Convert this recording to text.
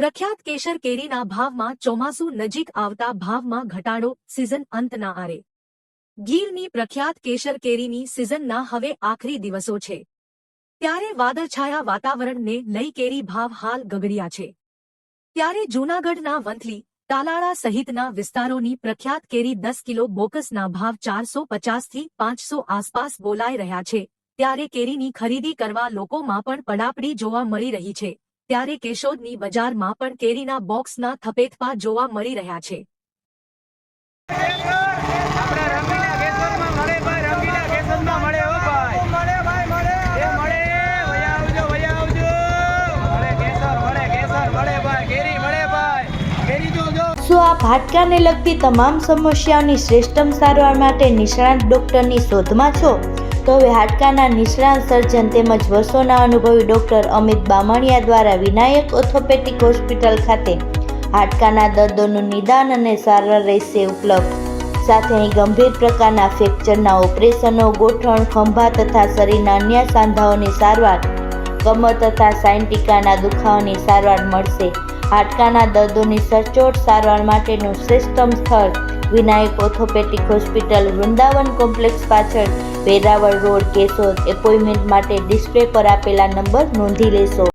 પ્રખ્યાત કેસર કેરીના ભાવમાં ચોમાસું નજીક આવતા ભાવમાં ઘટાડો, સિઝન અંતના આરે. ગીરની પ્રખ્યાત કેસર કેરીની સિઝનના હવે આખરી દિવસો છે. ત્યારે વાદળછાયા વાતાવરણને લઈ કેરી ભાવ હાલ ગગડ્યા છે. ત્યારે જૂનાગઢના વંથલી, તાલાળા સહિતના વિસ્તારોની પ્રખ્યાત કેરી 10 કિલો બોકસના ભાવ 450 થી 500 આસપાસ બોલાઈ રહ્યા છે. ત્યારે કેરીની ખરીદી કરવા લોકોમાં પણ પડાપડી જોવા મળી રહી છે. ત્યારે કેશોદની બજારમાં પણ કેરીના બોક્સના થપેથપા જોવા મળી રહ્યા છે. શું આપ હાડકાને લગતી તમામ સમસ્યાઓની શ્રેષ્ઠતમ સારવાર માટે નિષ્ણાત ડોક્ટરની શોધમાં છો? તો હવે હાડકાના નિષ્ણાત સર્જન તેમજ વર્ષોના અનુભવી ડોક્ટર અમિત બામણિયા દ્વારા વિનાયક ઓર્થોપેડિક હોસ્પિટલ ખાતે હાડકાના દર્દોનું નિદાન અને સારવાર રહેશે ઉપલબ્ધ. સાથે અહીં ગંભીર પ્રકારના ફ્રેક્ચરના ઓપરેશનો, ગોઠણ, ખંભા તથા શરીરના અન્ય સાંધાઓની સારવાર, કમર તથા સાયન્ટિકાના દુખાવાની સારવાર મળશે. હાડકાના દર્દોની સચોટ સારવાર માટેનું શ્રેષ્ઠતમ સ્થળ Vinayak orthopaedic hospital, Vrindavan complex પાછળ, વેરાવળ રોડ, કેશોદ. એપોઇન્ટમેન્ટ માટે ડિસ્પ્લે પર આપેલા નંબર નોંધી લેશો.